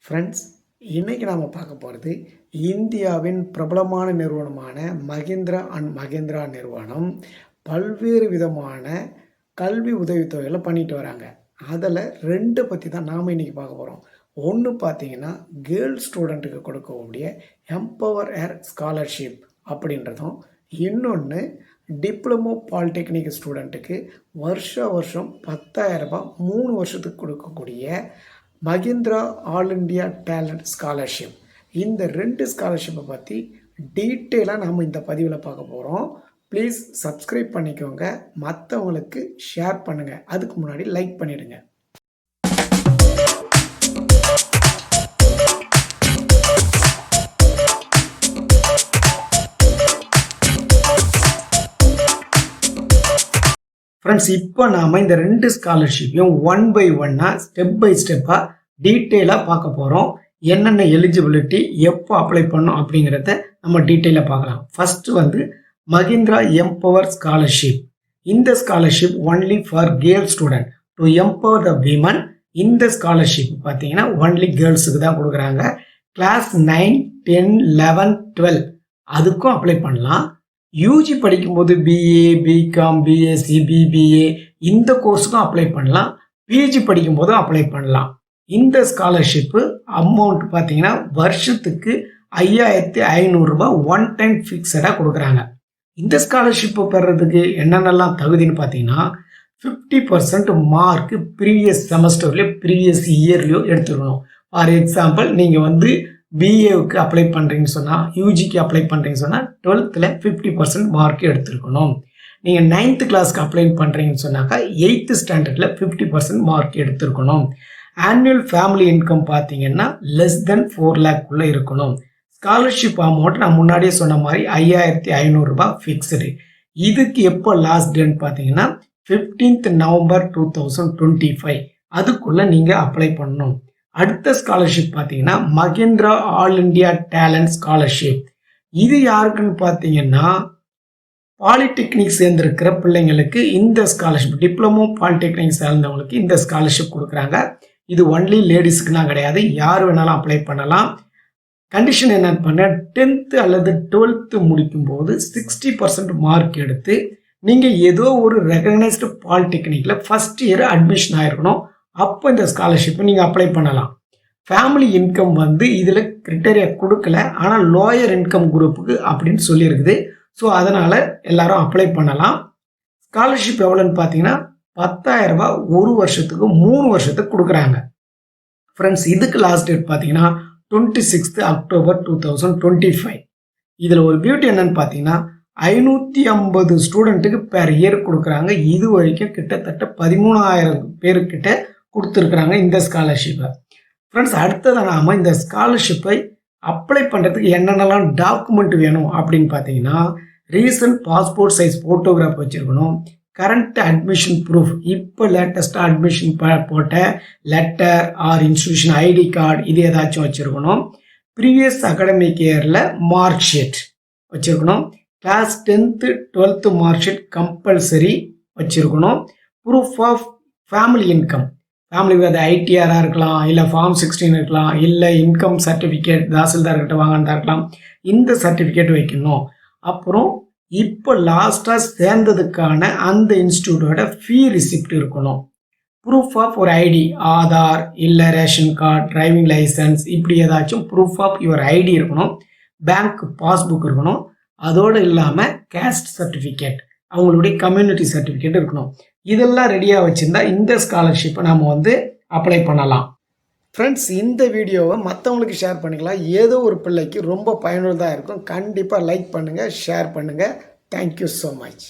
Friends, இன்றைக்கி நாம் பார்க்க போகிறது இந்தியாவின் பிரபலமான நிறுவனமான மஹிந்திரா அண்ட் மஹிந்திரா நிறுவனம் பல்வேறு விதமான கல்வி உதவித்தொகைகளை பண்ணிட்டு வராங்க. அதில் 2 பற்றி தான் நாம் இன்றைக்கி பார்க்க போகிறோம். ஒன்று பார்த்தீங்கன்னா கேர்ள்ஸ் ஸ்டூடெண்ட்டுக்கு கொடுக்கக்கூடிய எம்பவர் ஏர் ஸ்காலர்ஷிப் அப்படின்றதும், இன்னொன்று டிப்ளமோ பாலிடெக்னிக் ஸ்டூடெண்ட்டுக்கு வருஷம் 10,000 ரூபாய் 3 வருஷத்துக்கு கொடுக்கக்கூடிய Mahindra all India talent scholarship. இந்த 2 ஸ்காலர்ஷிப்பை பற்றி டீட்டெயிலாக நாம் இந்த பதிவில் பார்க்க போகிறோம். ப்ளீஸ் சப்ஸ்கிரைப் பண்ணிக்கோங்க, மற்றவங்களுக்கு ஷேர் பண்ணுங்கள், அதுக்கு முன்னாடி லைக் பண்ணிவிடுங்க. ஃப்ரெண்ட்ஸ், இப்போ நாம் இந்த 2 ஸ்காலர்ஷிப்பையும் 1 by 1 ஸ்டெப் பை ஸ்டெப்பாக டீட்டெயிலாக பார்க்க போகிறோம். என்னென்ன எலிஜிபிலிட்டி, எப்போ அப்ளை பண்ணணும் அப்படிங்கிறத நம்ம டீட்டெயிலாக பார்க்கலாம். First Mahindra empower scholarship. இந்த scholarship only for girl student to empower the women. இந்த ஸ்காலர்ஷிப் பார்த்தீங்கன்னா ஒன்லி கேர்ள்ஸுக்கு தான் கொடுக்குறாங்க. கிளாஸ் 9, 10, 11, 12 அதுக்கும் அப்ளை பண்ணலாம். யூஜி படிக்கும்போது பிஏ, பிகாம், பிஎஸ்சி, பிபிஏ இந்த கோர்ஸுக்கும் அப்ளை பண்ணலாம். பிஜி படிக்கும்போதும் அப்ளை பண்ணலாம். இந்த ஸ்காலர்ஷிப்பு அமௌண்ட் பார்த்தீங்கன்னா வருஷத்துக்கு 5,500 ரூபாய் ஒன் டைம் ஃபிக்ஸடாக கொடுக்குறாங்க. இந்த ஸ்காலர்ஷிப்பு பெறதுக்கு என்னென்னலாம் தகுதின்னு பார்த்தீங்கன்னா 50% மார்க்கு ப்ரீவியஸ் செமஸ்டர்லையோ ப்ரீவியஸ் இயர்லையோ எடுத்துக்கணும். ஃபார் எக்ஸாம்பிள், நீங்கள் பிஏவுக்கு அப்ளை பண்ணுறீங்கன்னு சொன்னால், யூஜிக்கு அப்ளை பண்ணுறீங்கன்னு சொன்னால் 12th 50% மார்க் எடுத்துருக்கணும். நீங்கள் 9th கிளாஸ்க்கு அப்ளை பண்ணுறீங்கன்னு சொன்னாக்கா 8th ஸ்டாண்டர்டில் 50% மார்க் எடுத்துருக்கணும். ஆனுவல் ஃபேமிலி இன்கம் பார்த்தீங்கன்னா லெஸ் தென் 4 lakhக்குள்ளே இருக்கணும். ஸ்காலர்ஷிப் அமௌண்ட் நான் முன்னாடியே சொன்ன மாதிரி 5,500 ரூபாய் ஃபிக்ஸ்டு. இதுக்கு எப்போ லாஸ்ட் டேட் பார்த்தீங்கன்னா 15th November 2025 அதுக்குள்ளே நீங்கள் அப்ளை பண்ணணும். அடுத்த ஸ்காலர்ஷிப் பார்த்தீங்கன்னா Mahindra all India talent scholarship. இது யாருக்குன்னு பார்த்தீங்கன்னா பாலிடெக்னிக் சேர்ந்திருக்கிற பிள்ளைங்களுக்கு இந்த ஸ்காலர்ஷிப், டிப்ளமோ பாலிடெக்னிக் சேர்ந்தவங்களுக்கு இந்த ஸ்காலர்ஷிப் கொடுக்குறாங்க. இது ஒன்லி லேடிஸுக்குனா கிடையாது, யார் வேணாலும் அப்ளை பண்ணலாம். கண்டிஷன் என்னன்னு பண்ண 10th அல்லது 12th முடிக்கும்போது 60% மார்க் எடுத்து நீங்கள் ஏதோ ஒரு ரெகக்னைஸ்டு பாலிடெக்னிக்கில் ஃபஸ்ட் இயர் அட்மிஷன் ஆகிருக்கணும். அப்போ இந்த ஸ்காலர்ஷிப்பை நீங்கள் அப்ளை பண்ணலாம். ஃபேமிலி இன்கம் இதில் கிரிட்டேரியா கொடுக்கல, ஆனால் லோயர் இன்கம் குரூப்புக்கு அப்படின்னு சொல்லியிருக்குது. ஸோ அதனால் எல்லாரும் அப்ளை பண்ணலாம். ஸ்காலர்ஷிப் எவ்வளோன்னு பார்த்தீங்கன்னா 10,000 ரூபாய் ஒரு வருஷத்துக்கு 3 வருஷத்துக்கு கொடுக்குறாங்க. ஃப்ரெண்ட்ஸ், இதுக்கு லாஸ்ட் டேட் பார்த்தீங்கன்னா 26th October 2025. இதில் ஒரு பியூட்டி என்னன்னு பார்த்தீங்கன்னா 550 ஸ்டூடெண்ட்டுக்கு பெர் இயர் கொடுக்குறாங்க. இது வரைக்கும் கிட்டத்தட்ட 13,000 பேருக்கிட்ட கொடுத்துருக்குறாங்க இந்த ஸ்காலர்ஷிப்பை. ஃப்ரெண்ட்ஸ், அடுத்ததாக நாம் இந்த ஸ்காலர்ஷிப்பை அப்ளை பண்ணுறதுக்கு என்னென்னலாம் டாக்குமெண்ட் வேணும் அப்படின்னு பார்த்தீங்கன்னா ரீசன்ட் பாஸ்போர்ட் சைஸ் ஃபோட்டோகிராஃப் வச்சுருக்கணும். கரண்ட் அட்மிஷன் ப்ரூஃப், இப்போ லேட்டஸ்ட்டாக அட்மிஷன் போட்ட letter or institution ID card இது ஏதாச்சும் வச்சுருக்கணும். ப்ரீவியஸ் அகாடமிக் இயரில் மார்க் ஷீட் வச்சுருக்கணும். Class 10th 12th mark sheet compulsory வச்சுருக்கணும். Proof of family income, family அது ஐடிஆராக இருக்கலாம், இல்லை ஃபார்ம் 16 இருக்கலாம், இல்லை இன்கம் சர்டிஃபிகேட் தாசில்தார்கிட்ட வாங்கினதா இருக்கலாம். இந்த சர்டிஃபிகேட் வைக்கணும். அப்புறம் இப்போ லாஸ்ட்டாக சேர்ந்ததுக்கான அந்த இன்ஸ்டியூட்டோட ஃபீ ரிசிப்ட் இருக்கணும். ப்ரூஃப் ஆஃப் ஒரு ஐடி, ஆதார் இல்லை ரேஷன் கார்டு, டிரைவிங் லைசன்ஸ், இப்படி ஏதாச்சும் ப்ரூஃப் ஆஃப் யுவர் ஐடி இருக்கணும். பேங்க் பாஸ்புக் இருக்கணும். அதோடு இல்லாமல் கேஸ்ட் சர்டிஃபிகேட், அவங்களுடைய கம்யூனிட்டி சர்டிஃபிகேட் இருக்கணும். இதெல்லாம் ரெடியாக வச்சுருந்தா இந்த ஸ்காலர்ஷிப்பை நாம் அப்ளை பண்ணலாம். ஃப்ரெண்ட்ஸ், இந்த வீடியோவை மற்றவங்களுக்கு ஷேர் பண்ணிக்கலாம். ஏதோ ஒரு பிள்ளைக்கு ரொம்ப பயனுள்ளதாக இருக்கும். கண்டிப்பாக லைக் பண்ணுங்கள், ஷேர் பண்ணுங்கள். Thank you so much.